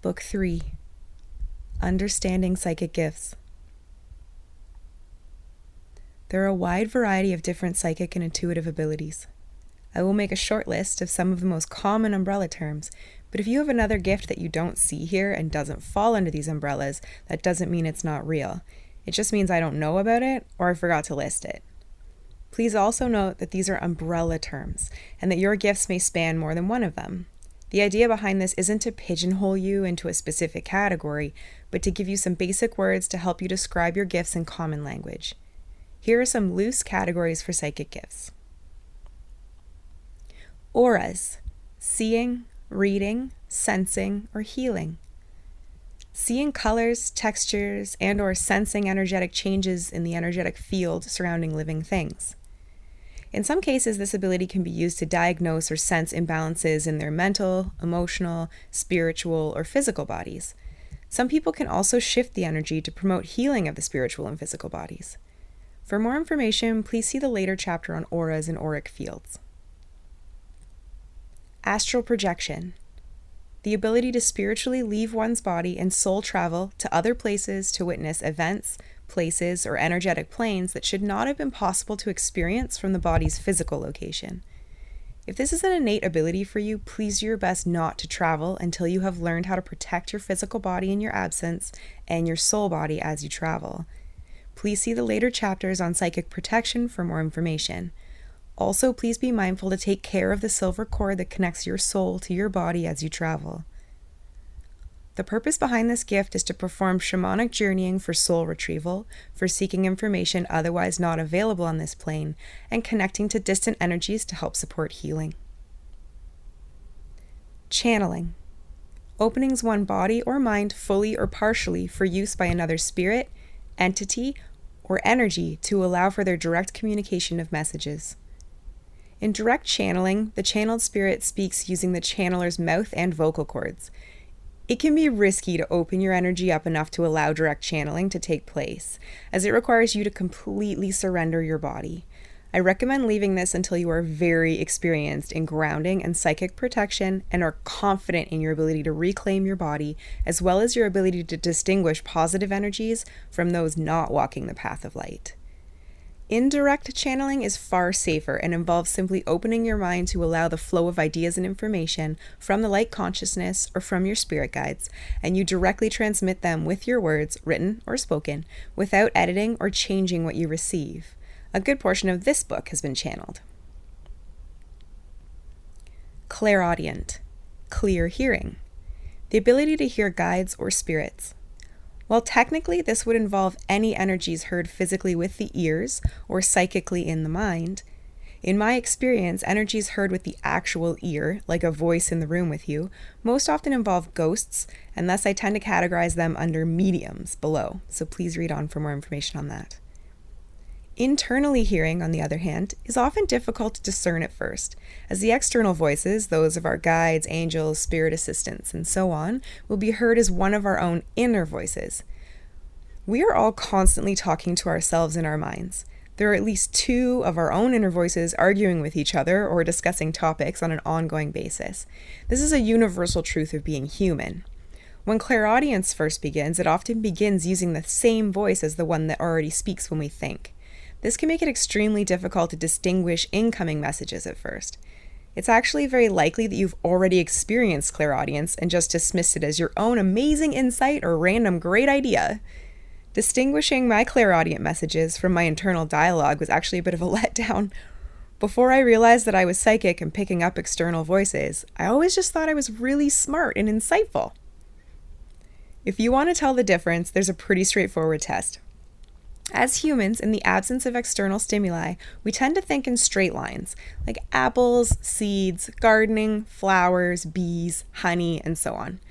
Book 3, Understanding Psychic Gifts. There are a wide variety of different psychic and intuitive abilities. I will make a short list of some of the most common umbrella terms, but if you have another gift that you don't see here and doesn't fall under these umbrellas, that doesn't mean it's not real. It just means I don't know about it or I forgot to list it. Please also note that these are umbrella terms and that your gifts may span more than one of them. The idea behind this isn't to pigeonhole you into a specific category, but to give you some basic words to help you describe your gifts in common language. Here are some loose categories for psychic gifts. Auras: seeing, reading, sensing, or healing. Seeing colors, textures, and/or sensing energetic changes in the energetic field surrounding living things. In some cases, this ability can be used to diagnose or sense imbalances in their mental, emotional, spiritual, or physical bodies. Some people can also shift the energy to promote healing of the spiritual and physical bodies. For more information, please see the later chapter on auras and auric fields. Astral projection: the ability to spiritually leave one's body and soul travel to other places to witness events, places, or energetic planes that should not have been possible to experience from the body's physical location. If this is an innate ability for you, please do your best not to travel until you have learned how to protect your physical body in your absence and your soul body as you travel. Please see the later chapters on psychic protection for more information. Also, please be mindful to take care of the silver cord that connects your soul to your body as you travel. The purpose behind this gift is to perform shamanic journeying for soul retrieval, for seeking information otherwise not available on this plane, and connecting to distant energies to help support healing. Channeling: openings one body or mind fully or partially for use by another spirit, entity, or energy to allow for their direct communication of messages. In direct channeling, the channeled spirit speaks using the channeler's mouth and vocal cords. It can be risky to open your energy up enough to allow direct channeling to take place, as it requires you to completely surrender your body. I recommend leaving this until you are very experienced in grounding and psychic protection and are confident in your ability to reclaim your body, as well as your ability to distinguish positive energies from those not walking the path of light. Indirect channeling is far safer and involves simply opening your mind to allow the flow of ideas and information from the light consciousness or from your spirit guides, and you directly transmit them with your words, written or spoken, without editing or changing what you receive. A good portion of this book has been channeled. Clairaudient: clear hearing. The ability to hear guides or spirits. While technically this would involve any energies heard physically with the ears or psychically in the mind, in my experience, energies heard with the actual ear, like a voice in the room with you, most often involve ghosts, and thus I tend to categorize them under mediums below, so please read on for more information on that. Internally hearing, on the other hand, is often difficult to discern at first, as the external voices, those of our guides, angels, spirit assistants, and so on, will be heard as one of our own inner voices. We are all constantly talking to ourselves in our minds. There are at least two of our own inner voices arguing with each other or discussing topics on an ongoing basis. This is a universal truth of being human. When clairaudience first begins, it often begins using the same voice as the one that already speaks when we think. This can make it extremely difficult to distinguish incoming messages at first. It's actually very likely that you've already experienced clairaudience and just dismissed it as your own amazing insight or random great idea. Distinguishing my clairaudient messages from my internal dialogue was actually a bit of a letdown. Before I realized that I was psychic and picking up external voices, I always just thought I was really smart and insightful. If you want to tell the difference, there's a pretty straightforward test. As humans, in the absence of external stimuli, we tend to think in straight lines, like apples, seeds, gardening, flowers, bees, honey, and so on.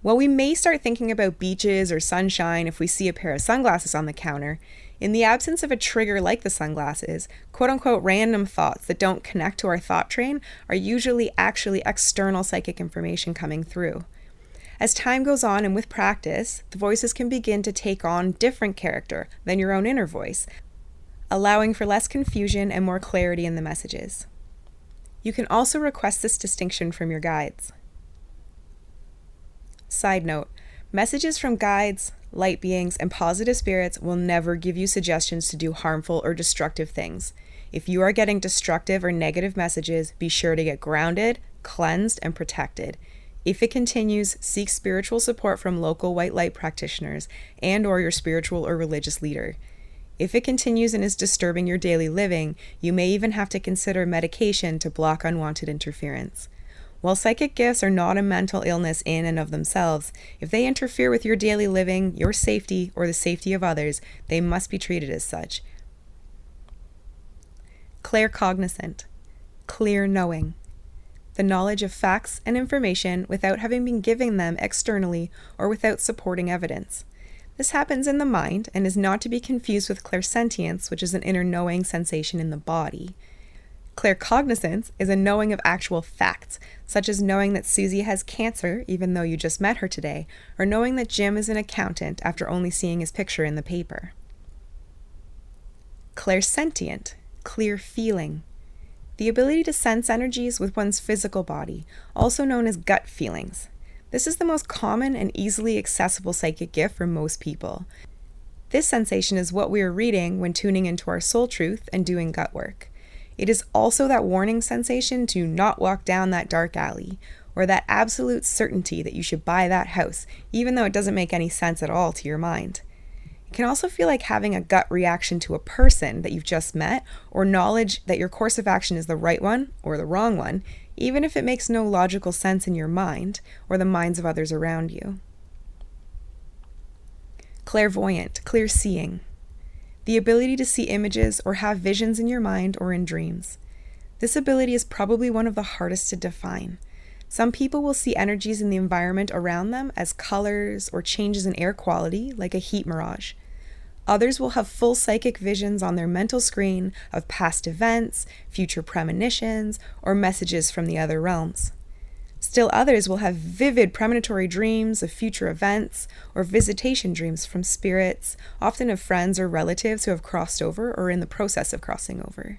While we may start thinking about beaches or sunshine if we see a pair of sunglasses on the counter, in the absence of a trigger like the sunglasses, quote-unquote random thoughts that don't connect to our thought train are usually actually external psychic information coming through. As time goes on and with practice, the voices can begin to take on different character than your own inner voice, allowing for less confusion and more clarity in the messages. You can also request this distinction from your guides. Side note, messages from guides, light beings, and positive spirits will never give you suggestions to do harmful or destructive things. If you are getting destructive or negative messages, be sure to get grounded, cleansed, and protected. If it continues, seek spiritual support from local white light practitioners and/or your spiritual or religious leader. If it continues and is disturbing your daily living, you may even have to consider medication to block unwanted interference. While psychic gifts are not a mental illness in and of themselves, if they interfere with your daily living, your safety, or the safety of others, they must be treated as such. Claircognizant, clear knowing. The knowledge of facts and information without having been given them externally or without supporting evidence. This happens in the mind and is not to be confused with clairsentience, which is an inner knowing sensation in the body. Claircognizance is a knowing of actual facts, such as knowing that Susie has cancer even though you just met her today, or knowing that Jim is an accountant after only seeing his picture in the paper. Clairsentient, clear feeling. The ability to sense energies with one's physical body, also known as gut feelings. This is the most common and easily accessible psychic gift for most people. This sensation is what we are reading when tuning into our soul truth and doing gut work. It is also that warning sensation to not walk down that dark alley, or that absolute certainty that you should buy that house, even though it doesn't make any sense at all to your mind. It can also feel like having a gut reaction to a person that you've just met, or knowledge that your course of action is the right one or the wrong one, even if it makes no logical sense in your mind or the minds of others around you. Clairvoyant, clear seeing. The ability to see images or have visions in your mind or in dreams. This ability is probably one of the hardest to define. Some people will see energies in the environment around them as colors or changes in air quality, like a heat mirage. Others will have full psychic visions on their mental screen of past events, future premonitions, or messages from the other realms. Still others will have vivid premonitory dreams of future events or visitation dreams from spirits, often of friends or relatives who have crossed over or are in the process of crossing over.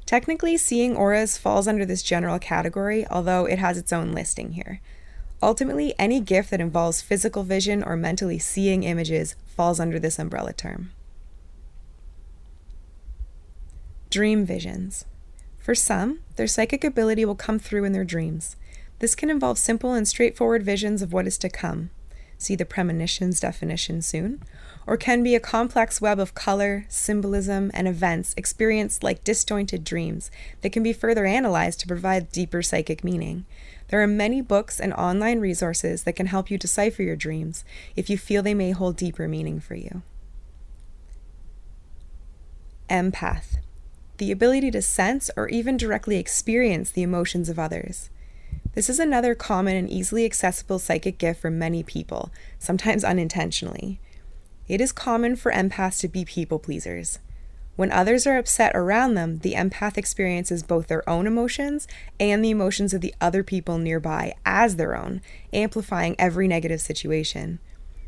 Technically, seeing auras falls under this general category, although it has its own listing here. Ultimately, any gift that involves physical vision or mentally seeing images falls under this umbrella term. Dream visions. For some, their psychic ability will come through in their dreams. This can involve simple and straightforward visions of what is to come. See the premonitions definition soon. Or can be a complex web of color, symbolism, and events experienced like disjointed dreams that can be further analyzed to provide deeper psychic meaning. There are many books and online resources that can help you decipher your dreams if you feel they may hold deeper meaning for you. Empath. The ability to sense or even directly experience the emotions of others. This is another common and easily accessible psychic gift for many people, sometimes unintentionally. It is common for empaths to be people pleasers. When others are upset around them, the empath experiences both their own emotions and the emotions of the other people nearby as their own, amplifying every negative situation.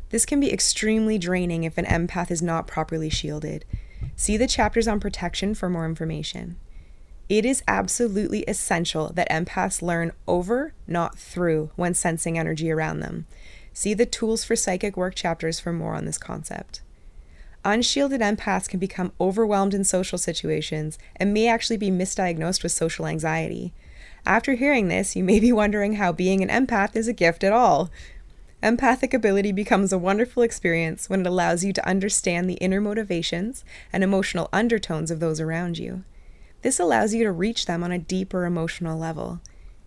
This can be extremely draining if an empath is not properly shielded. See the chapters on protection for more information. It is absolutely essential that empaths learn over, not through, when sensing energy around them. See the Tools for Psychic Work chapters for more on this concept. Unshielded empaths can become overwhelmed in social situations and may actually be misdiagnosed with social anxiety. After hearing this, you may be wondering how being an empath is a gift at all. Empathic ability becomes a wonderful experience when it allows you to understand the inner motivations and emotional undertones of those around you. This allows you to reach them on a deeper emotional level.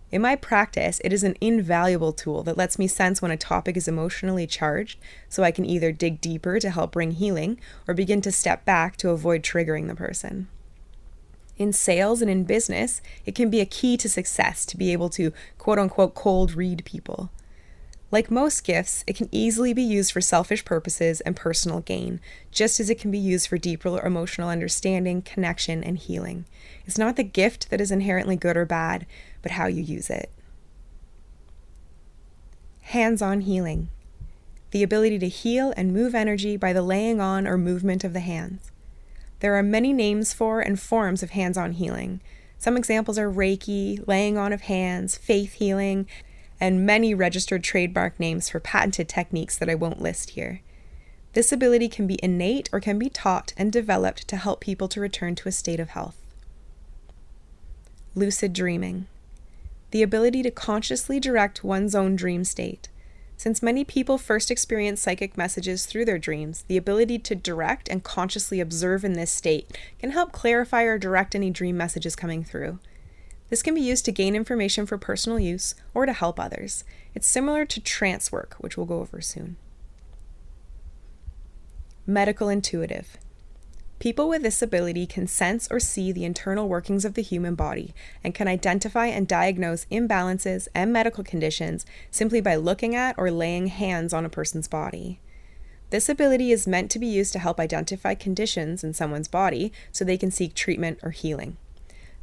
In my practice, it is an invaluable tool that lets me sense when a topic is emotionally charged, so I can either dig deeper to help bring healing or begin to step back to avoid triggering the person. In sales and in business, it can be a key to success to be able to quote-unquote cold read people. Like most gifts, it can easily be used for selfish purposes and personal gain, just as it can be used for deeper emotional understanding, connection, and healing. It's not the gift that is inherently good or bad, but how you use it. Hands-on healing. The ability to heal and move energy by the laying on or movement of the hands. There are many names for and forms of hands-on healing. Some examples are Reiki, laying on of hands, faith healing, and many registered trademark names for patented techniques that I won't list here. This ability can be innate or can be taught and developed to help people to return to a state of health. Lucid dreaming. The ability to consciously direct one's own dream state. Since many people first experience psychic messages through their dreams, the ability to direct and consciously observe in this state can help clarify or direct any dream messages coming through. This can be used to gain information for personal use or to help others. It's similar to trance work, which we'll go over soon. Medical intuitive. People with this ability can sense or see the internal workings of the human body and can identify and diagnose imbalances and medical conditions simply by looking at or laying hands on a person's body. This ability is meant to be used to help identify conditions in someone's body so they can seek treatment or healing.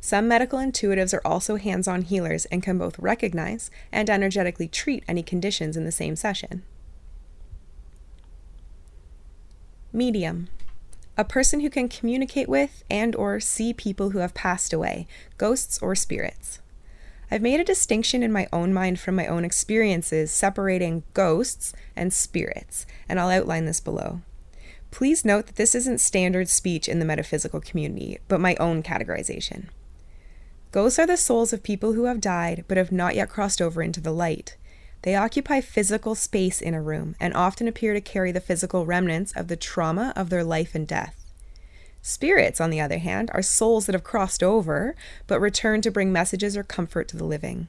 Some medical intuitives are also hands-on healers and can both recognize and energetically treat any conditions in the same session. Medium. A person who can communicate with and or see people who have passed away, ghosts or spirits. I've made a distinction in my own mind from my own experiences separating ghosts and spirits, and I'll outline this below. Please note that this isn't standard speech in the metaphysical community, but my own categorization. Ghosts are the souls of people who have died but have not yet crossed over into the light. They occupy physical space in a room and often appear to carry the physical remnants of the trauma of their life and death. Spirits, on the other hand, are souls that have crossed over but return to bring messages or comfort to the living.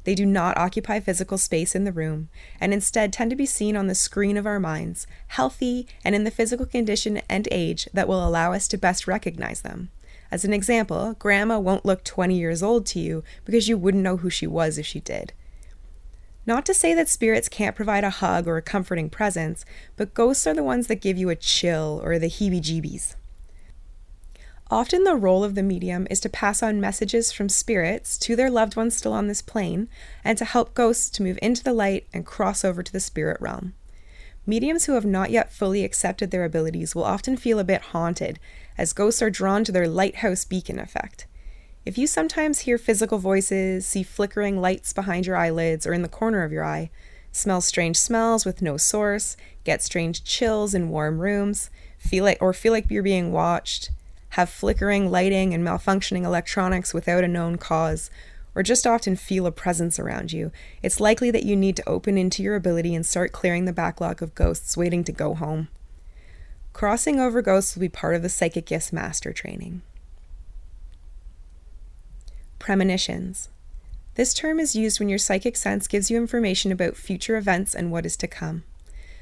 They do not occupy physical space in the room and instead tend to be seen on the screen of our minds, healthy and in the physical condition and age that will allow us to best recognize them. As an example, Grandma won't look 20 years old to you because you wouldn't know who she was if she did. Not to say that spirits can't provide a hug or a comforting presence, but ghosts are the ones that give you a chill or the heebie-jeebies. Often the role of the medium is to pass on messages from spirits to their loved ones still on this plane and to help ghosts to move into the light and cross over to the spirit realm. Mediums who have not yet fully accepted their abilities will often feel a bit haunted, as ghosts are drawn to their lighthouse beacon effect. If you sometimes hear physical voices, see flickering lights behind your eyelids or in the corner of your eye, smell strange smells with no source, get strange chills in warm rooms, feel like you're being watched, have flickering lighting and malfunctioning electronics without a known cause, or just often feel a presence around you, it's likely that you need to open into your ability and start clearing the backlog of ghosts waiting to go home. Crossing over ghosts will be part of the Psychic Gifts Master training. Premonitions. This term is used when your psychic sense gives you information about future events and what is to come.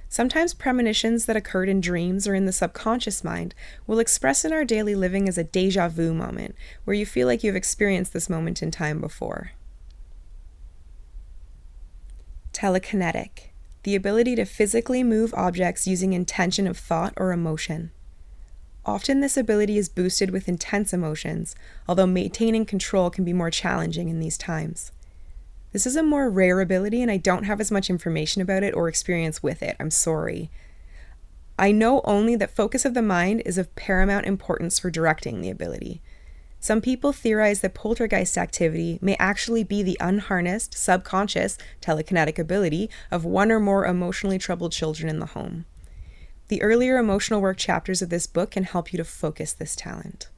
Sometimes premonitions that occurred in dreams or in the subconscious mind will express in our daily living as a déjà vu moment, where you feel like you've experienced this moment in time before. Telekinetic. The ability to physically move objects using intention of thought or emotion. Often this ability is boosted with intense emotions, although maintaining control can be more challenging in these times. This is a more rare ability and I don't have as much information about it or experience with it. I'm sorry. I know only that focus of the mind is of paramount importance for directing the ability. Some people theorize that poltergeist activity may actually be the unharnessed, subconscious, telekinetic ability of one or more emotionally troubled children in the home. The earlier emotional work chapters of this book can help you to focus this talent.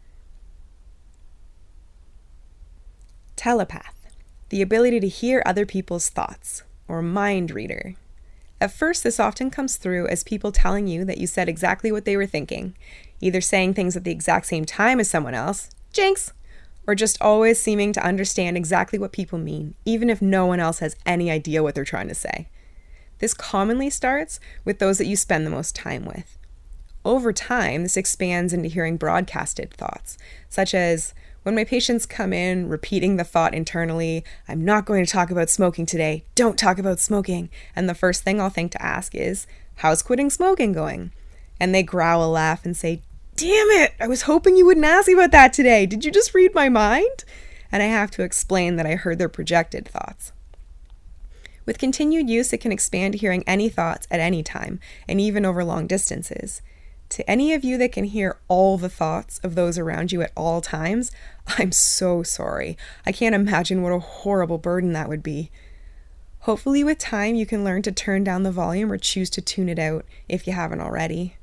Telepath. The ability to hear other people's thoughts, or mind reader. At first, this often comes through as people telling you that you said exactly what they were thinking, either saying things at the exact same time as someone else, jinx, or just always seeming to understand exactly what people mean, even if no one else has any idea what they're trying to say. This commonly starts with those that you spend the most time with. Over time, this expands into hearing broadcasted thoughts, such as, when my patients come in repeating the thought internally, I'm not going to talk about smoking today, don't talk about smoking, and the first thing I'll think to ask is, how's quitting smoking going? And they growl a laugh and say, damn it, I was hoping you wouldn't ask me about that today, did you just read my mind? And I have to explain that I heard their projected thoughts. With continued use, it can expand to hearing any thoughts at any time, and even over long distances. To any of you that can hear all the thoughts of those around you at all times, I'm so sorry. I can't imagine what a horrible burden that would be. Hopefully with time you can learn to turn down the volume or choose to tune it out if you haven't already.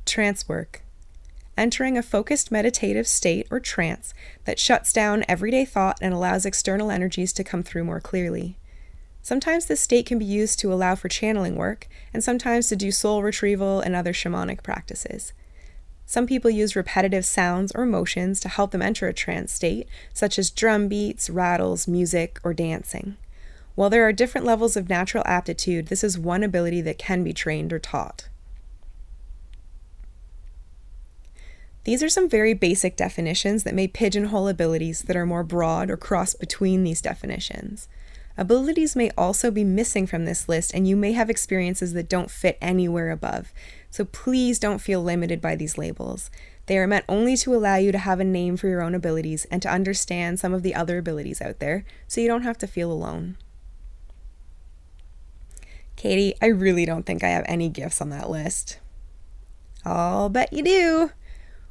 Trance work. Entering a focused meditative state or trance that shuts down everyday thought and allows external energies to come through more clearly. Sometimes this state can be used to allow for channeling work, and sometimes to do soul retrieval and other shamanic practices. Some people use repetitive sounds or motions to help them enter a trance state, such as drum beats, rattles, music, or dancing. While there are different levels of natural aptitude, this is one ability that can be trained or taught. These are some very basic definitions that may pigeonhole abilities that are more broad or cross between these definitions. Abilities may also be missing from this list, and you may have experiences that don't fit anywhere above. So please don't feel limited by these labels. They are meant only to allow you to have a name for your own abilities and to understand some of the other abilities out there, so you don't have to feel alone. Katy, I really don't think I have any gifts on that list. I'll bet you do.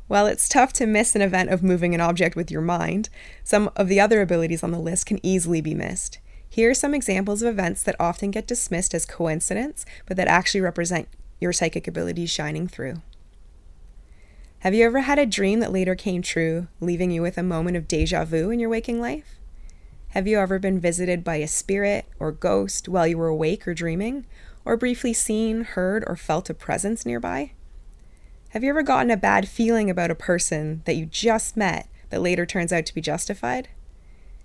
While it's tough to miss an event of moving an object with your mind, some of the other abilities on the list can easily be missed. Here are some examples of events that often get dismissed as coincidence, but that actually represent your psychic abilities shining through. Have you ever had a dream that later came true, leaving you with a moment of déjà vu in your waking life? Have you ever been visited by a spirit or ghost while you were awake or dreaming, or briefly seen, heard, or felt a presence nearby? Have you ever gotten a bad feeling about a person that you just met that later turns out to be justified?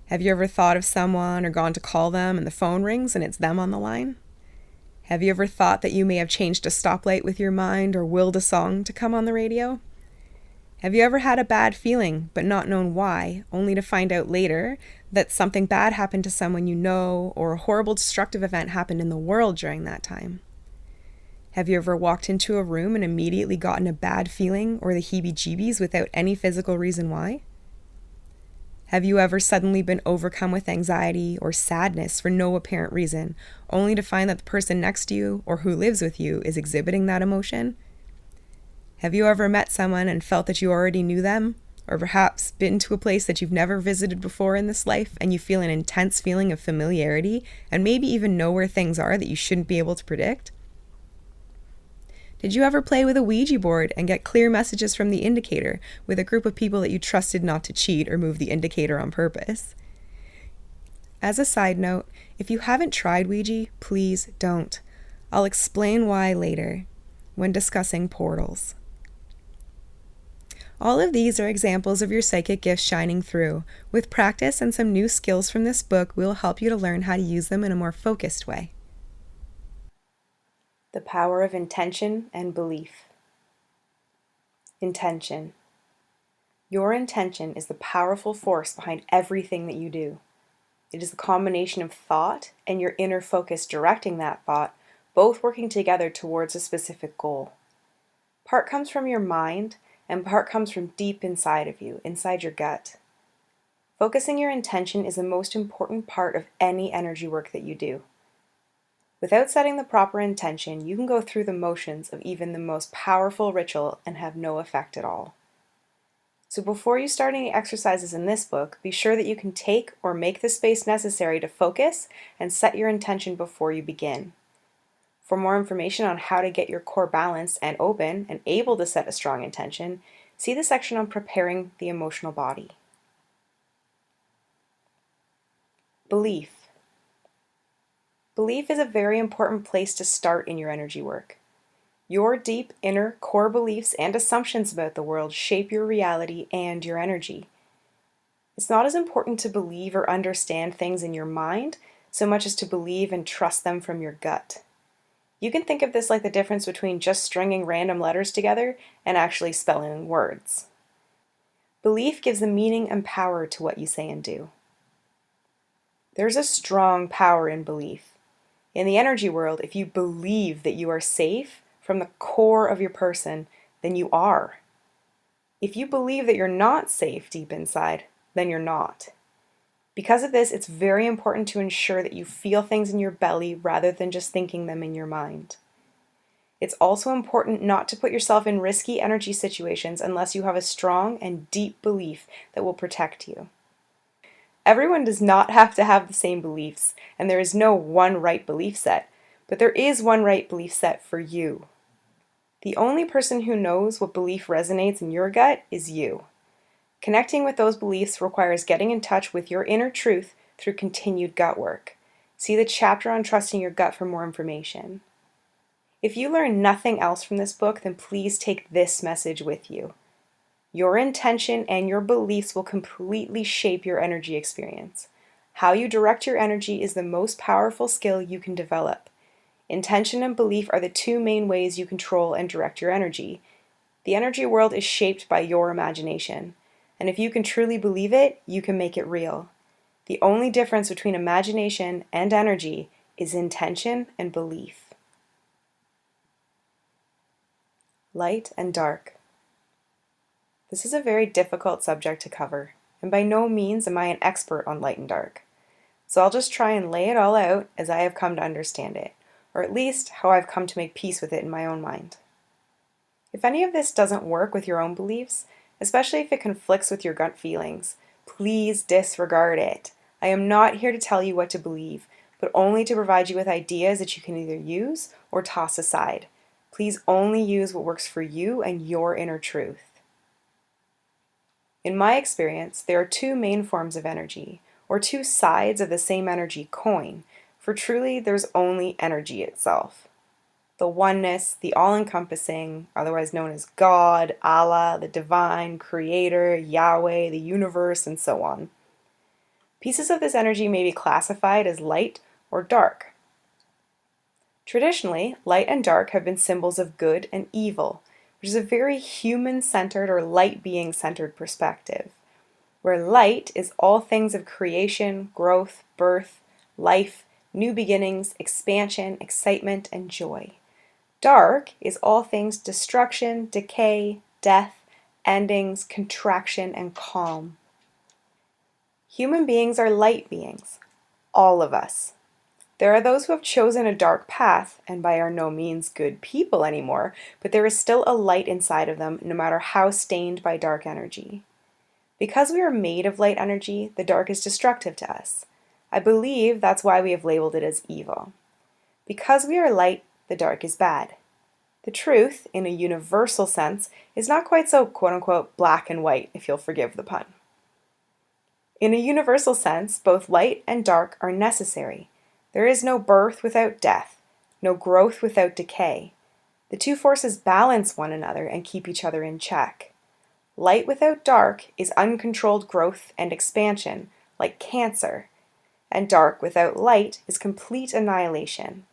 Have you ever thought of someone or gone to call them and the phone rings and it's them on the line? Have you ever thought that you may have changed a stoplight with your mind or willed a song to come on the radio? Have you ever had a bad feeling but not known why, only to find out later that something bad happened to someone you know, or a horrible destructive event happened in the world during that time? Have you ever walked into a room and immediately gotten a bad feeling or the heebie-jeebies without any physical reason why? Have you ever suddenly been overcome with anxiety or sadness for no apparent reason, only to find that the person next to you or who lives with you is exhibiting that emotion? Have you ever met someone and felt that you already knew them? Or perhaps been to a place that you've never visited before in this life and you feel an intense feeling of familiarity and maybe even know where things are that you shouldn't be able to predict? Did you ever play with a Ouija board and get clear messages from the indicator with a group of people that you trusted not to cheat or move the indicator on purpose? As a side note, if you haven't tried Ouija, please don't. I'll explain why later when discussing portals. All of these are examples of your psychic gifts shining through. With practice and some new skills from this book, we'll help you to learn how to use them in a more focused way. The power of intention and belief. Intention. Your intention is the powerful force behind everything that you do. It is the combination of thought and your inner focus directing that thought, both working together towards a specific goal. Part comes from your mind, and part comes from deep inside of you, inside your gut. Focusing your intention is the most important part of any energy work that you do. Without setting the proper intention, you can go through the motions of even the most powerful ritual and have no effect at all. So before you start any exercises in this book, be sure that you can take or make the space necessary to focus and set your intention before you begin. For more information on how to get your core balanced and open and able to set a strong intention, see the section on preparing the emotional body. Belief. Belief is a very important place to start in your energy work. Your deep inner core beliefs and assumptions about the world shape your reality and your energy. It's not as important to believe or understand things in your mind so much as to believe and trust them from your gut. You can think of this like the difference between just stringing random letters together and actually spelling words. Belief gives the meaning and power to what you say and do. There's a strong power in belief. In the energy world, if you believe that you are safe from the core of your person, then you are. If you believe that you're not safe deep inside, then you're not. Because of this, it's very important to ensure that you feel things in your belly rather than just thinking them in your mind. It's also important not to put yourself in risky energy situations unless you have a strong and deep belief that will protect you. Everyone does not have to have the same beliefs, and there is no one right belief set, but there is one right belief set for you. The only person who knows what belief resonates in your gut is you. Connecting with those beliefs requires getting in touch with your inner truth through continued gut work. See the chapter on trusting your gut for more information. If you learn nothing else from this book, then please take this message with you. Your intention and your beliefs will completely shape your energy experience. How you direct your energy is the most powerful skill you can develop. Intention and belief are the two main ways you control and direct your energy. The energy world is shaped by your imagination, and if you can truly believe it, you can make it real. The only difference between imagination and energy is intention and belief. Light and dark. This is a very difficult subject to cover, and by no means am I an expert on light and dark. So I'll just try and lay it all out as I have come to understand it, or at least how I've come to make peace with it in my own mind. If any of this doesn't work with your own beliefs, especially if it conflicts with your gut feelings, please disregard it. I am not here to tell you what to believe, but only to provide you with ideas that you can either use or toss aside. Please only use what works for you and your inner truth. In my experience, there are two main forms of energy, or two sides of the same energy coin, for truly there's only energy itself. The oneness, the all-encompassing, otherwise known as God, Allah, the divine, creator, Yahweh, the universe, and so on. Pieces of this energy may be classified as light or dark. Traditionally, light and dark have been symbols of good and evil, which is a very human-centered or light being-centered perspective, where light is all things of creation, growth, birth, life, new beginnings, expansion, excitement, and joy. Dark is all things destruction, decay, death, endings, contraction, and calm. Human beings are light beings, all of us. There are those who have chosen a dark path and by no means good people anymore, but there is still a light inside of them no matter how stained by dark energy. Because we are made of light energy, the dark is destructive to us. I believe that's why we have labeled it as evil. Because we are light, the dark is bad. The truth, in a universal sense, is not quite so quote-unquote black and white, if you'll forgive the pun. In a universal sense, both light and dark are necessary. There is no birth without death, no growth without decay. The two forces balance one another and keep each other in check. Light without dark is uncontrolled growth and expansion, like cancer, and dark without light is complete annihilation.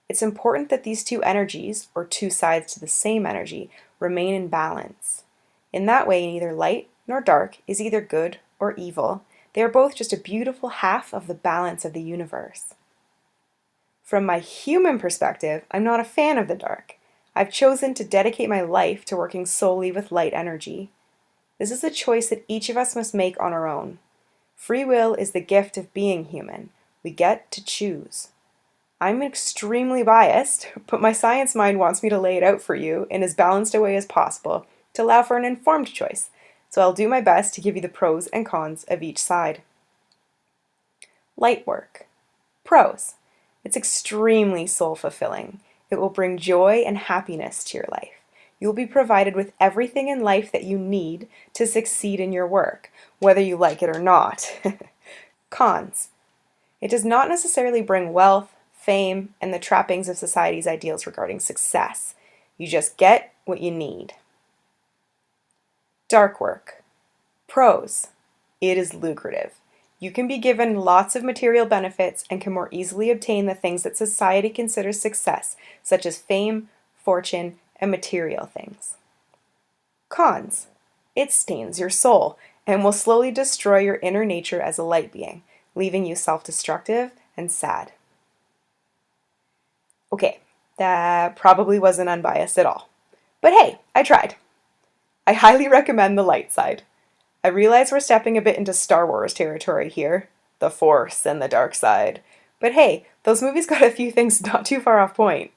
It's important that these two energies, or two sides to the same energy, remain in balance. In that way, neither light nor dark is either good or evil. They are both just a beautiful half of the balance of the universe. From my human perspective, I'm not a fan of the dark. I've chosen to dedicate my life to working solely with light energy. This is a choice that each of us must make on our own. Free will is the gift of being human. We get to choose. I'm extremely biased, but my science mind wants me to lay it out for you in as balanced a way as possible to allow for an informed choice, so I'll do my best to give you the pros and cons of each side. Light work. Pros. It's extremely soul-fulfilling. It will bring joy and happiness to your life. You will be provided with everything in life that you need to succeed in your work, whether you like it or not. Cons. It does not necessarily bring wealth, fame, and the trappings of society's ideals regarding success. You just get what you need. Dark work. Pros. It is lucrative. You can be given lots of material benefits and can more easily obtain the things that society considers success, such as fame, fortune, and material things. Cons. It stains your soul and will slowly destroy your inner nature as a light being, leaving you self-destructive and sad. Okay, that probably wasn't unbiased at all. But hey, I tried. I highly recommend the light side. I realize we're stepping a bit into Star Wars territory here, the Force and the dark side. But hey, those movies got a few things not too far off point.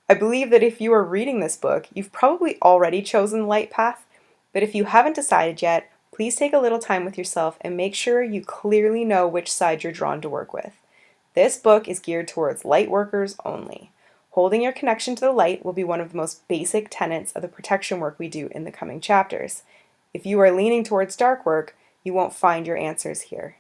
I believe that if you are reading this book, you've probably already chosen the light path, but if you haven't decided yet, Please take a little time with yourself and make sure you clearly know which side you're drawn to work with. This book is geared towards light workers only. Holding your connection to the light will be one of the most basic tenets of the protection work we do in the coming chapters. If you are leaning towards dark work, you won't find your answers here.